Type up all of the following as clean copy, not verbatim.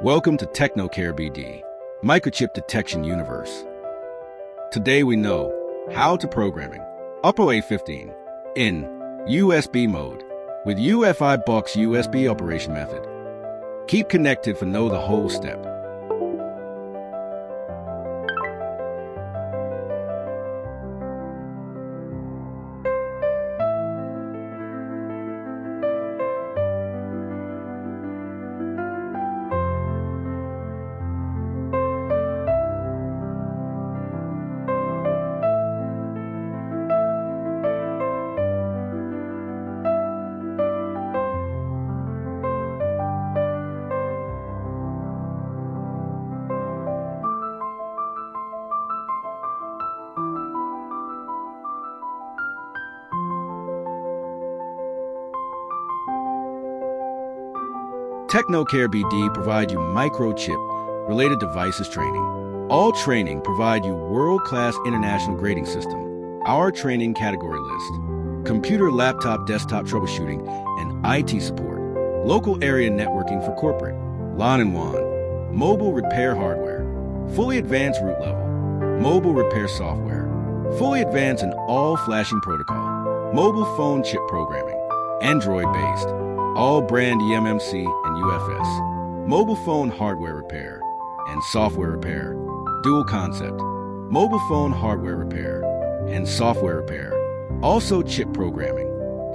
Welcome to TechnocareBD, Microchip Detection Universe. Today we know how to programming Oppo A15 in USB mode with UFI box USB operation method. Keep connected for know the whole step. TechnocareBD provide you microchip related devices training. All training provide you world-class international grading system. Our training category list: computer, laptop, desktop troubleshooting, and IT support. Local area networking for corporate. LAN and WAN. Mobile repair hardware. Fully advanced root level. Mobile repair software. Fully advanced in all flashing protocol. Mobile phone chip programming. Android-based. All brand Emmc and UFS. Mobile phone hardware repair and software repair. Dual concept. Mobile phone hardware repair and software repair. Also chip programming.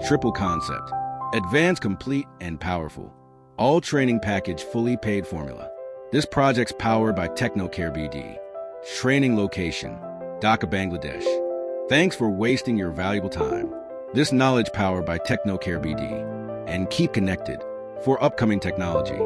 Triple concept. Advanced, complete, and powerful. All training package fully paid formula. This project's powered by TechnocareBD. Training location: Dhaka, Bangladesh. Thanks for wasting your valuable time. This knowledge powered by TechnocareBD. And keep connected for upcoming technology.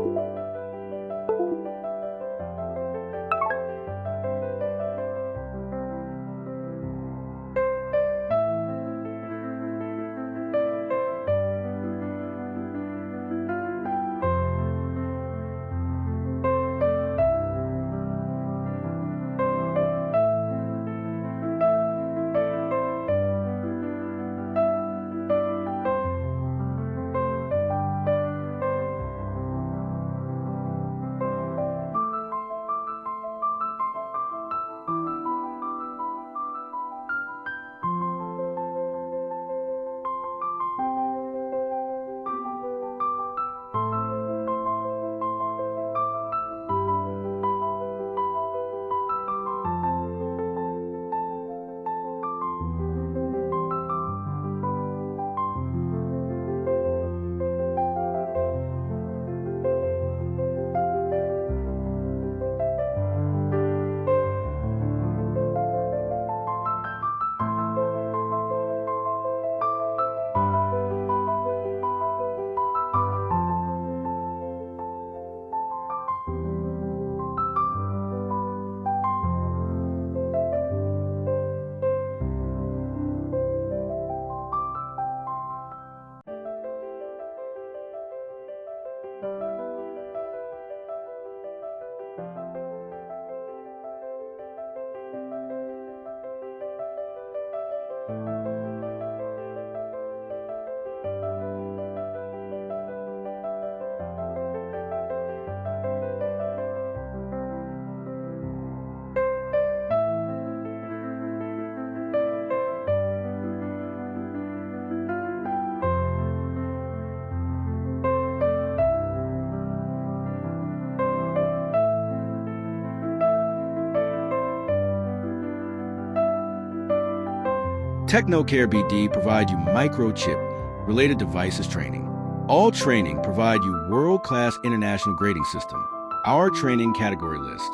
TechnocareBD provide you microchip related devices training. All training provide you world-class international grading system. Our training category list: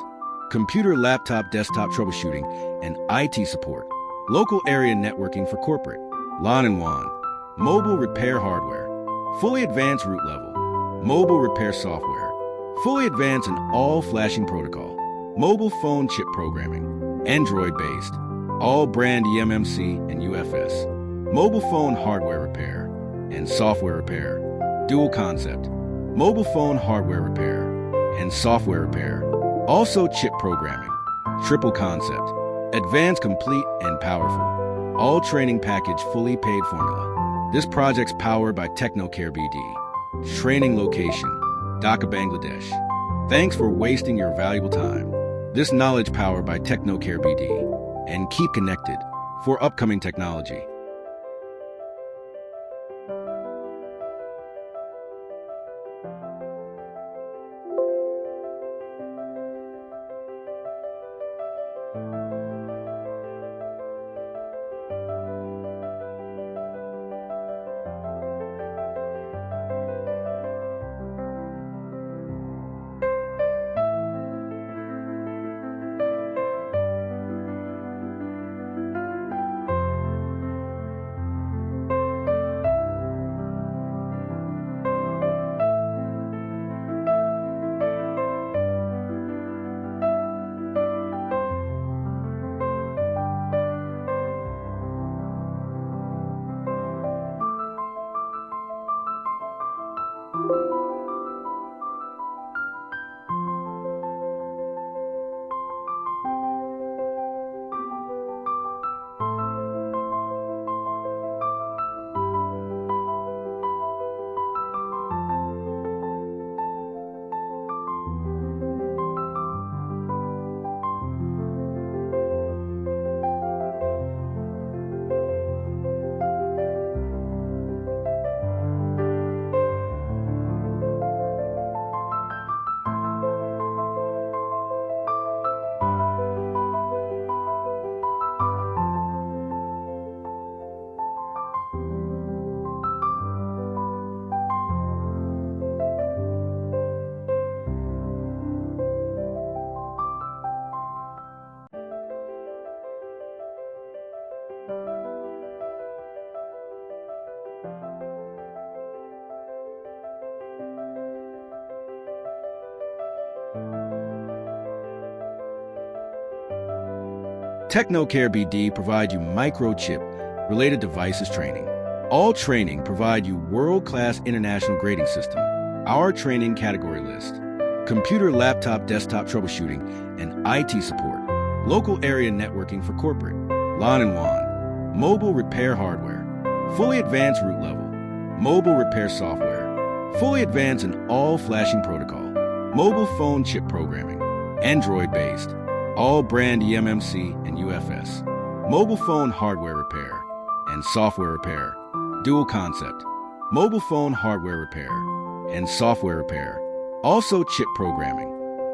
computer, laptop, desktop troubleshooting, and IT support. Local area networking for corporate. LAN and WAN. Mobile repair hardware. Fully advanced root level. Mobile repair software. Fully advanced in all flashing protocol. Mobile phone chip programming. Android-based. All brand Emmc and UFS. Mobile phone hardware repair and software repair. Dual concept. Mobile phone hardware repair and software repair. Also chip programming. Triple concept. Advanced, complete, and powerful. All training package fully paid formula. This project's powered by TechnocareBD. Training location: Dhaka, Bangladesh. Thanks for wasting your valuable time. This knowledge powered by TechnocareBD. And keep connected for upcoming technology. TechnocareBD provide you microchip-related devices training. All training provide you world-class international grading system. Our training category list: computer, laptop, desktop troubleshooting, and IT support. Local area networking for corporate. LAN and WAN. Mobile repair hardware. Fully advanced root level. Mobile repair software. Fully advanced in all flashing protocol. Mobile phone chip programming. Android-based. All brand Emmc and UFS. Mobile phone hardware repair and software repair. Dual concept. Mobile phone hardware repair and software repair. Also chip programming.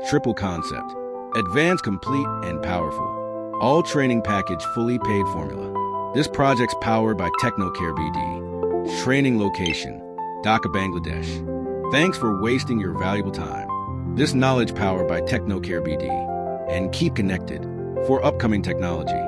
Triple concept. Advanced, complete, and powerful. All training package fully paid formula. This project's powered by TechnocareBD. Training location: Dhaka, Bangladesh. Thanks for wasting your valuable time. This knowledge powered by TechnocareBD. And keep connected for upcoming technology.